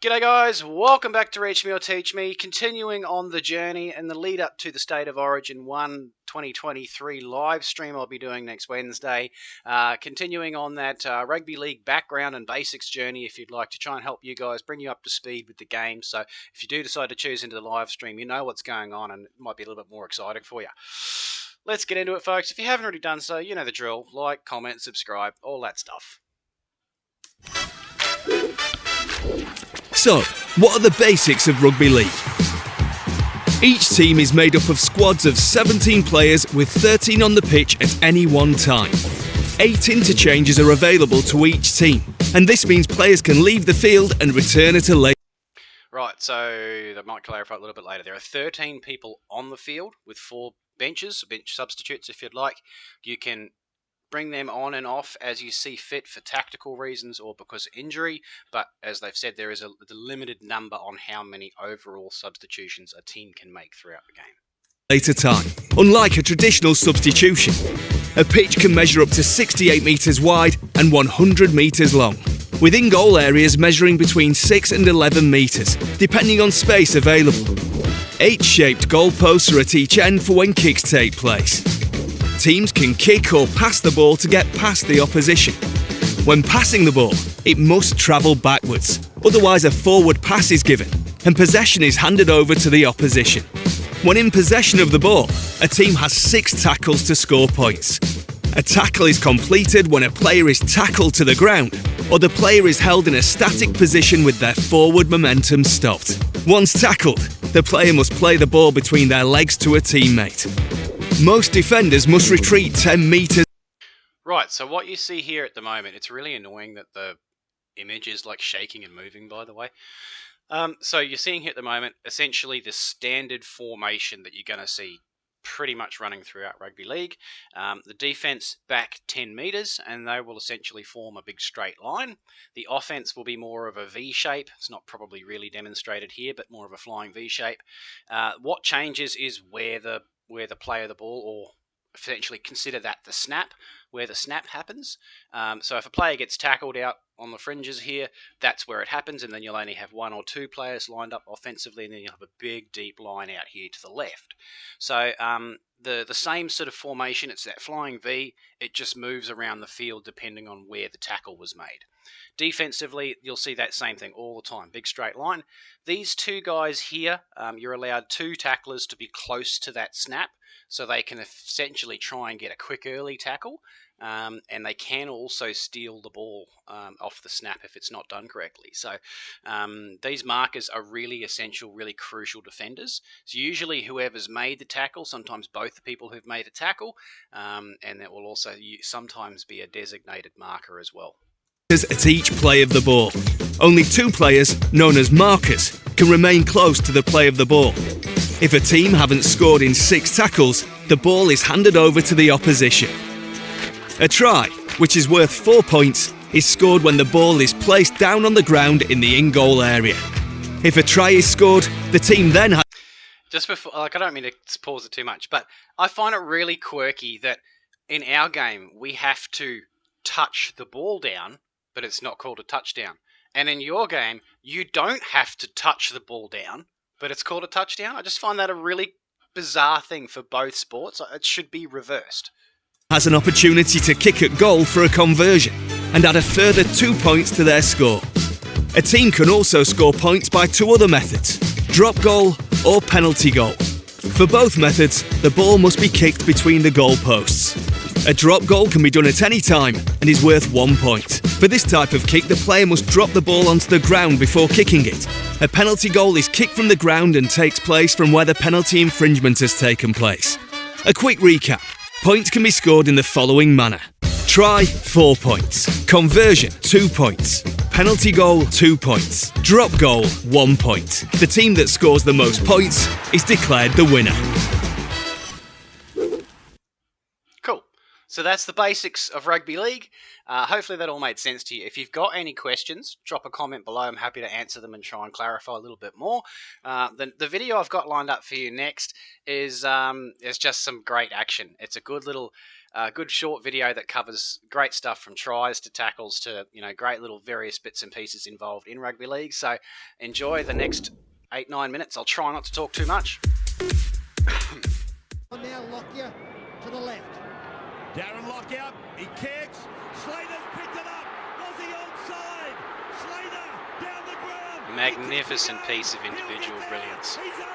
G'day guys, welcome back to Reach Me or Teach Me, continuing on the journey and the lead up to the State of Origin 1 2023 live stream I'll be doing next Wednesday. Continuing on that Rugby League background and basics journey, if you'd like to try and help you guys, bring you up to speed with the game. So if you do decide to choose into the live stream, you know what's going on and it might be a little bit more exciting for you. Let's get into it, folks. If you haven't already done so, you know the drill. Like, comment, subscribe, all that stuff. So, what are the basics of Rugby League? Each team is made up of squads of 17 players with 13 on the pitch at any one time. 8 interchanges are available to each team, and this means players can leave the field and return at a later. Right, so that might clarify a little bit later. There are 13 people on the field with 4 benches, bench substitutes if you'd like. You can bring them on and off as you see fit for tactical reasons or because of injury, but as they've said, there is a limited number on how many overall substitutions a team can make throughout the game. Later time. Unlike a traditional substitution, a pitch can measure up to 68 metres wide and 100 metres long, with in-goal areas measuring between 6 and 11 metres, depending on space available. H-shaped goalposts are at each end for when kicks take place. Teams can kick or pass the ball to get past the opposition. When passing the ball, it must travel backwards, otherwise a forward pass is given and possession is handed over to the opposition. When in possession of the ball, a team has 6 tackles to score points. A tackle is completed when a player is tackled to the ground or the player is held in a static position with their forward momentum stopped. Once tackled, the player must play the ball between their legs to a teammate. Most defenders must retreat 10 metres. Right, so what you see here at the moment, it's really annoying that the image is like shaking and moving, by the way. So you're seeing here at the moment, essentially the standard formation that you're going to see pretty much running throughout Rugby League. The defence back 10 metres and they will essentially form a big straight line. The offence will be more of a V shape. It's not probably really demonstrated here, but more of a flying V shape. What changes is where the play of the ball, or essentially consider that the snap, where the snap happens. So if a player gets tackled out on the fringes here, that's where it happens, and then you'll only have 1 or 2 players lined up offensively, and then you'll have a big deep line out here to the left. So the same sort of formation, it's that flying V, it just moves around the field depending on where the tackle was made. Defensively, you'll see that same thing all the time, big straight line. These 2 guys here, you're allowed 2 tacklers to be close to that snap, so they can essentially try and get a quick early tackle, and they can also steal the ball off the snap if it's not done correctly. So these markers are really essential, really crucial defenders. It's usually whoever's made the tackle, sometimes both the people who've made a tackle, and that will also sometimes be a designated marker as well. At each play of the ball. Only 2 players, known as markers, can remain close to the play of the ball. If a team haven't scored in 6 tackles, the ball is handed over to the opposition. A try, which is worth 4 points, is scored when the ball is placed down on the ground in the in-goal area. If a try is scored, the team then has... Just before, I don't mean to pause it too much, but I find it really quirky that in our game we have to touch the ball down, but it's not called a touchdown. And in your game, you don't have to touch the ball down, but it's called a touchdown. I just find that a really bizarre thing for both sports. It should be reversed. Has an opportunity to kick at goal for a conversion and add a further 2 points to their score. A team can also score points by 2 other methods, drop goal or penalty goal. For both methods, the ball must be kicked between the goalposts. A drop goal can be done at any time and is worth 1 point. For this type of kick, the player must drop the ball onto the ground before kicking it. A penalty goal is kicked from the ground and takes place from where the penalty infringement has taken place. A quick recap. Points can be scored in the following manner. Try, 4 points. Conversion, 2 points. Penalty goal, 2 points. Drop goal, 1 point. The team that scores the most points is declared the winner. Cool. So that's the basics of rugby league. Hopefully that all made sense to you. If you've got any questions, drop a comment below. I'm happy to answer them and try and clarify a little bit more. The video I've got lined up for you next is just some great action. It's a good little, good short video that covers great stuff from tries to tackles to great little various bits and pieces involved in rugby league. So enjoy the next 8-9 minutes. I'll try not to talk too much. I'll now lock you to the left. Darren Lockout, he kicks. Slater's picked it up. Was he onside? Slater down the ground. Magnificent piece of individual brilliance. He's over.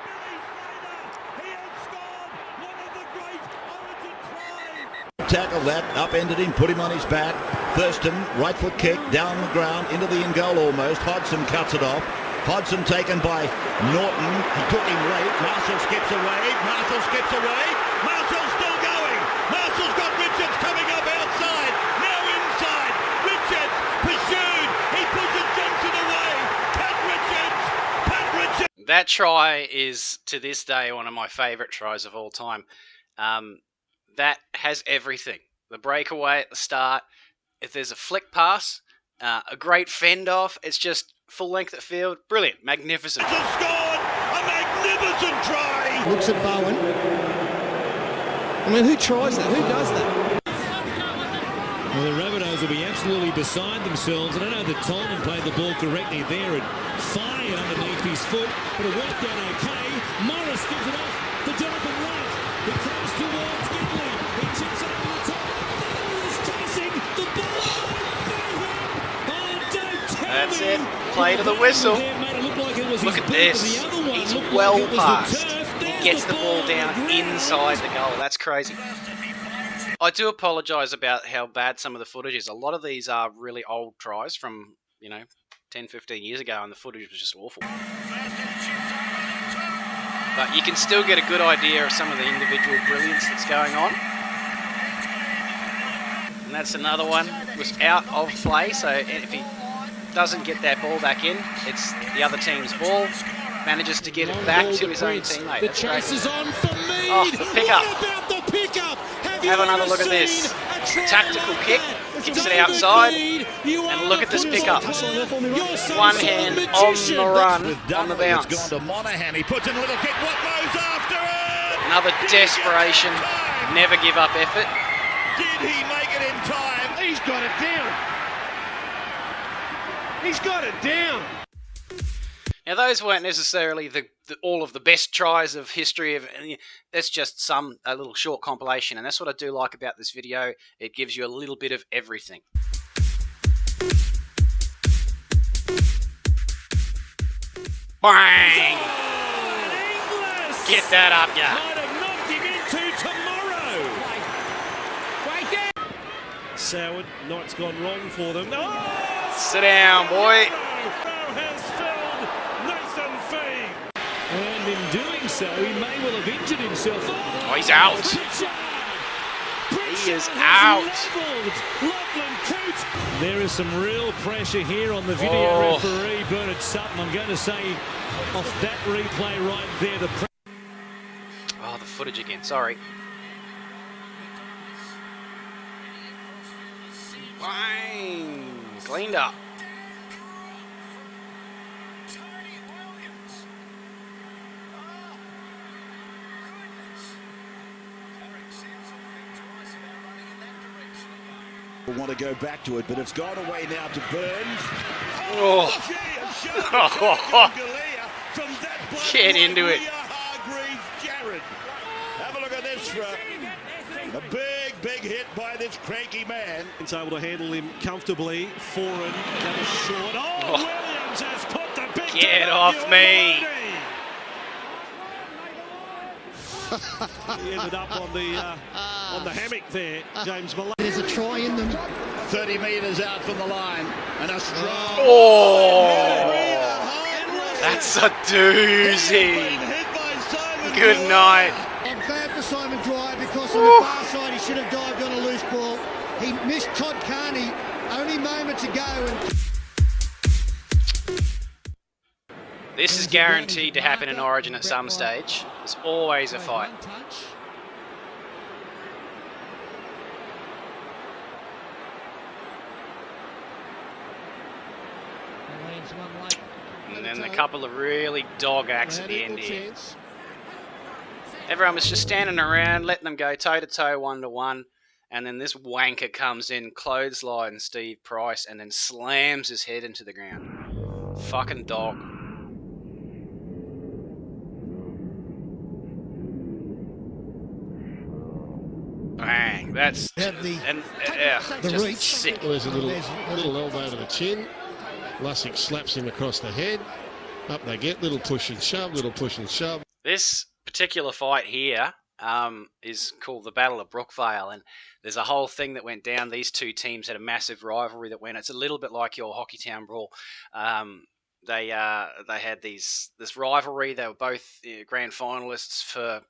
Billy Slater. He has scored one of the great Origin tries. Tackled that, upended him, put him on his back. Thurston, right foot kick, down the ground, into the in goal almost. Hodgson cuts it off. Hodgson taken by Norton. He took him late. Marshall skips away. Marshall skips away. Marshall's still going. Marshall's got Richards coming up outside. Now inside. Richards pursued. He pushes Johnson away. Pat Richards. That try is, to this day, one of my favourite tries of all time. That has everything. The breakaway at the start. If there's a flick pass, a great fend off. It's just full length at field. Brilliant. Magnificent. Has scored a magnificent try. Looks at Bowen. I mean, who tries that? Who does that? Well, the Rabbitohs will be absolutely beside themselves. And I know that Tolman played the ball correctly there and fire underneath his foot, but it worked out okay. Morris gives it off to Jonathan Wright. It comes towards Gidley. He chips it over the top. Ball is chasing the ball. Oh, don't tell That's me. it. Play to the whistle. There made it look like it was Look his at boot, this. but the other one He's looked well like it was the past. turf. He There's gets the ball on down the ground. inside the goal. That's crazy. I do apologise about how bad some of the footage is. A lot of these are really old tries from, 10, 15 years ago, and the footage was just awful. But you can still get a good idea of some of the individual brilliance that's going on. And that's another one. It was out of play, so if he doesn't get that ball back in, it's the other team's ball. Manages to get it back to his own teammate. The That's chase great. is on for me. Oh, the pickup. What about the pickup? Have another look at this. Tactical kick, kicks it outside, and look at this pickup. One hand on the run, on the bounce. It's gone to Monaghan. He puts in a little kick. What goes after it? Another desperation, never give up effort. Did he make it in time? He's got it down. He's got it down. Now, those weren't necessarily all of the best tries of history. That's just a little short compilation, and that's what I do like about this video. It gives you a little bit of everything. Bang! Get that up, yeah. Might have knocked him into tomorrow. Soward, Knight's gone wrong for them. Oh! Sit down, boy. Has felled Nathan Fee. And in doing so, he may well have injured himself. Oh, he's out. He is out. There is some real pressure here on the video Oh. referee, Bernard Sutton. I'm going to say off that replay right there, the Oh, the footage again. Sorry. Bang! Cleaned up. We want to go back to it, but it's gone away now to Burns. Oh. Get into it. Have a look at this. A big hit by this cranky man. It's able to handle him comfortably. Foreign goes short. Oh, Williams has put the big Get off me. He ended up on the hammock there, James Malone. There's a try in them. 30 metres out from the line. And a strong... Oh, that's a doozy. Good night. I'm glad for Simon Dry because on the far side he should have dived on a loose ball. He missed Todd Carney only moments ago. And This is guaranteed to happen in Origin at some stage. There's always a fight. And then a couple of really dog acts at the end here. Everyone was just standing around, letting them go toe-to-toe, one-to-one. And then this wanker comes in, clothesline Steve Price, and then slams his head into the ground. Fucking dog. Bang. That's... the reach. Sick. Well, there's a little elbow to the chin. Lussick slaps him across the head. Up they get. Little push and shove, little push and shove. This particular fight here is called the Battle of Brookvale, and there's a whole thing that went down. These two teams had a massive rivalry that went. It's a little bit like your Hockeytown Brawl. They had this rivalry. They were both grand finalists for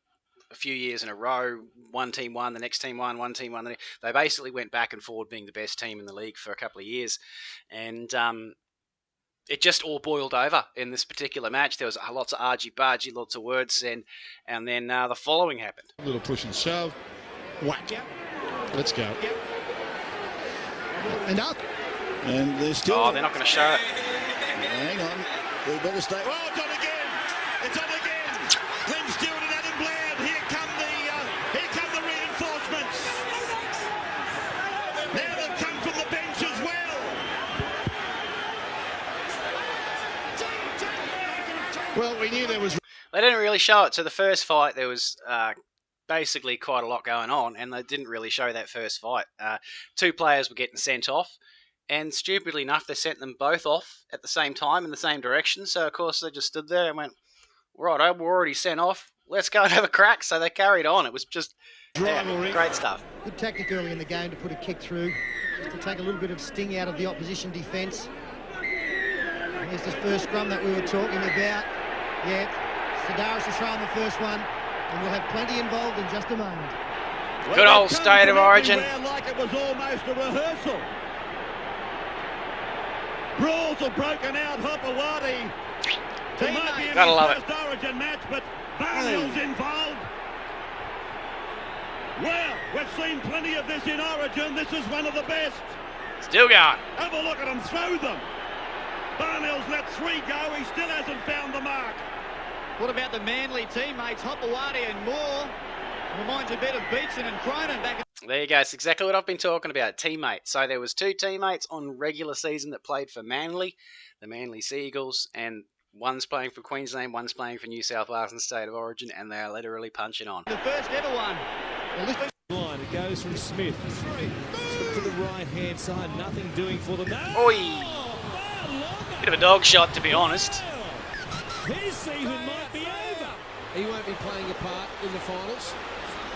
a few years in a row. One team won, the next team won, one team won. They basically went back and forward being the best team in the league for a couple of years, and it just all boiled over in this particular match. There was lots of argy-bargy, lots of words, and then the following happened. A little push and shove. Whack. Let's go. And up. And they're still... Oh, they're not going to show it. Hang on. We better stay... Oh, it's on again! It's on again! Clint Stewart and Adam Bland. Here come the reinforcements. Now they've come from the bench as well. Well, we knew there was... They didn't really show it. So the first fight, there was basically quite a lot going on, and they didn't really show that first fight. Two players were getting sent off, and stupidly enough, they sent them both off at the same time in the same direction. So, of course, they just stood there and went, right, we're already sent off. Let's go and have a crack. So they carried on. It was just great stuff. Good tactic early in the game to put a kick through, just to take a little bit of sting out of the opposition defence. Here's the first scrum that we were talking about. Yeah, Sedaris is throwing the first one, and we'll have plenty involved in just a moment. Good old State of Origin. Like it was almost a rehearsal. Brawls have broken out. Hopewadi. He might be in his first Origin match, but Barnill's involved. Well, we've seen plenty of this in Origin. This is one of the best. Still going. Have a look at him throw them. Barnill's let three go. He still hasn't found the mark. What about the Manly teammates, Hopewadi and Moore? Reminds a bit of Beetson and Cronin back. There you go. It's exactly what I've been talking about. Teammates. So there was two teammates on regular season that played for Manly, the Manly Seagulls, and one's playing for Queensland, one's playing for New South Wales and State of Origin, and they are literally punching on. The first ever one. Line, it goes from Smith. To the right-hand side, nothing doing for them. Oi! Bit of a dog shot, to be honest. His season might be over. He won't be playing a part in the finals.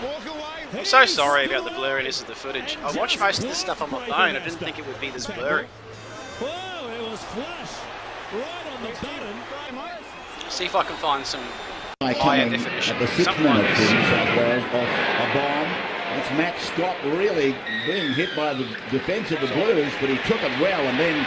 Walk away. I'm so sorry about the blurriness of the footage. I watched most of this stuff on my phone. I didn't think it would be this blurry. Whoa, it was flush. Right on the button. See if I can find some higher Coming definition. at the 6th Something like minute for this. New South Wales off a bomb. It's Matt Scott really being hit by the defence of the Blues, but he took it well and then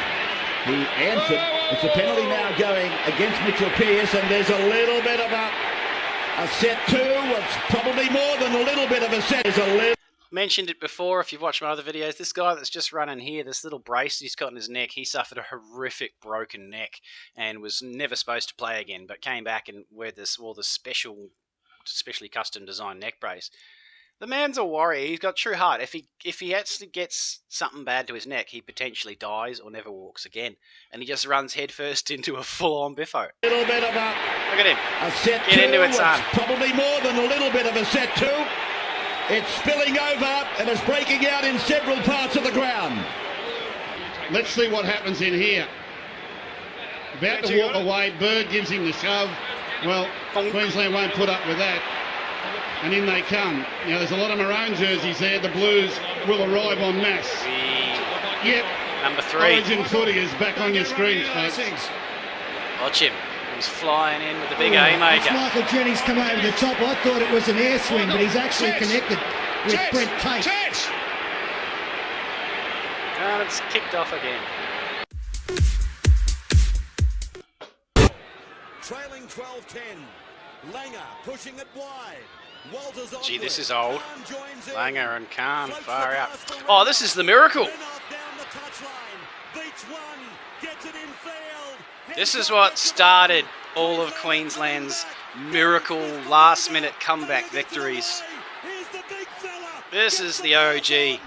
he answered. It's a penalty now going against Mitchell Pearce, and there's a little bit of a set two. It's probably more than a little bit of a set. There's a little. Mentioned it before, if you've watched my other videos, this guy that's just running here, this little brace he's got in his neck, he suffered a horrific broken neck and was never supposed to play again, but came back and wore this specially custom designed neck brace. The man's a warrior. He's got true heart. If he actually gets something bad to his neck, he potentially dies or never walks again. And he just runs headfirst into a full-on biffo. Little bit of a. Look at him. A set Get two. into it, son. It's probably more than a little bit of a set two. It's spilling over and it's breaking out in several parts of the ground. Let's see what happens in here. About to walk away, Bird gives him the shove. Well, Queensland won't put up with that. And in they come. Now, there's a lot of maroon jerseys there. The Blues will arrive en masse. Yep. Number 3. Origin footy is back on your screens, folks. Watch him. He's flying in with the big haymaker. Michael Jennings come over the top. I thought it was an air swing, but he's actually connected with Brent Tate. And it's kicked off again. Trailing 12-10. Langer pushing it wide. Gee, this is old. Langer and Khan, far out. Oh, this is the miracle. This is what started all of Queensland's miracle last-minute comeback victories. This is the OG.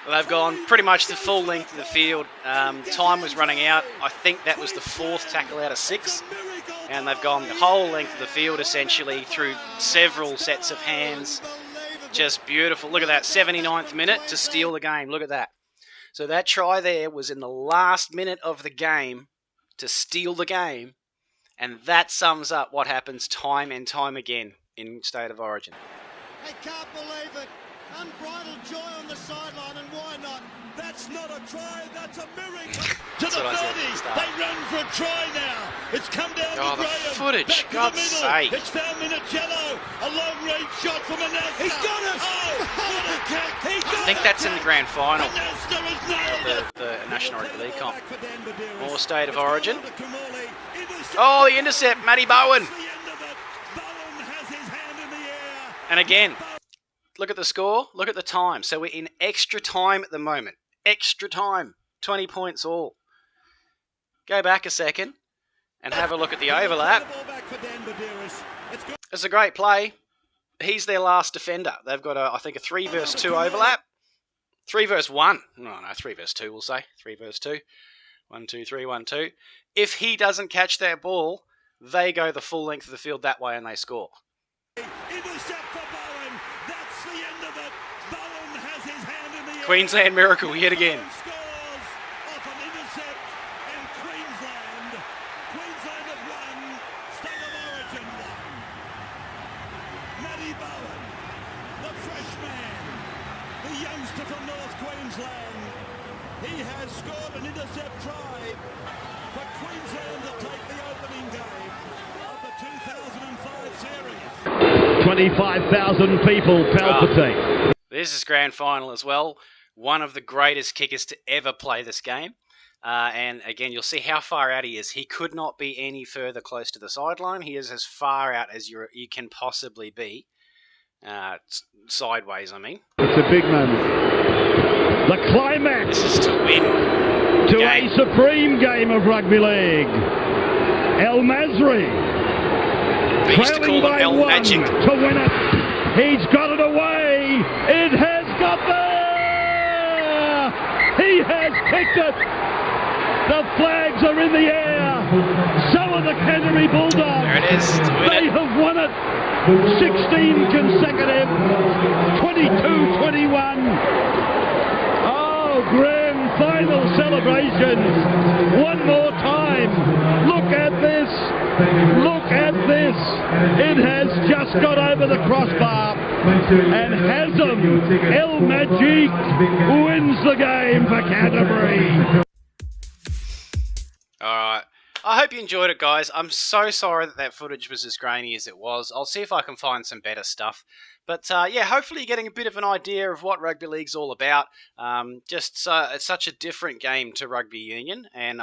They've gone pretty much the full length of the field. Time was running out. I think that was the 4th tackle out of 6. And they've gone the whole length of the field essentially through several sets of hands. Just beautiful. Look at that, 79th minute to steal the game. Look at that. So that try there was in the last minute of the game to steal the game. And that sums up what happens time and time again in State of Origin. They can't believe it. Unbridled joy on the sideline, and why not? That's not a try, that's a miracle. To the 30, they run for a try now. It's come down to Graham. The footage, back God's sake. It's found Minicello. A long-range shot from Anasta. He's got it! Oh, what a kick! I think that's in the grand final of the National Rugby League comp. More State of Origin. Oh, the intercept, Matty Bowen. And again, look at the score, look at the time. So we're in extra time at the moment. Extra time. 20 points all. Go back a second and have a look at the overlap. It's a great play. He's their last defender. They've got, I think, a 3 versus 2 overlap. 3 versus 1. No, 3 versus 2, we'll say. 3 versus 2. 1, 2, 3, 1, 2. If he doesn't catch that ball, they go the full length of the field that way and they score. Queensland miracle yet again. Queensland have won. State of Origin won. Matty Bowen, the fresh man, the youngster from North Queensland. He has scored an intercept try for Queensland to take the opening game of the 2005 series. 25,000 people palpitate. This is grand final as well. One of the greatest kickers to ever play this game. And again, you'll see how far out he is. He could not be any further close to the sideline. He is as far out as you can possibly be. Sideways, I mean. It's a big moment. The climax. This is to win. To a supreme game of rugby league. El Masri. They used to call him El Magic. To win it. He's got it away. It has got there. He has kicked it. The flags are in the air. So are the Canterbury Bulldogs. There it is. They have won it. 16 consecutive. 22-21. Oh, grand final celebrations. One more time. Look at this. Look at this. It has just got over the crossbar. And Hazem El Magic wins the game for Canterbury. All right. I hope you enjoyed it, guys. I'm so sorry that footage was as grainy as it was. I'll see if I can find some better stuff. But yeah, hopefully you're getting a bit of an idea of what Rugby League's all about. It's such a different game to Rugby Union. And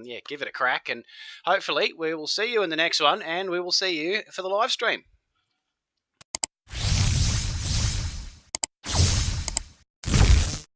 yeah, give it a crack. And hopefully we will see you in the next one. And we will see you for the live stream.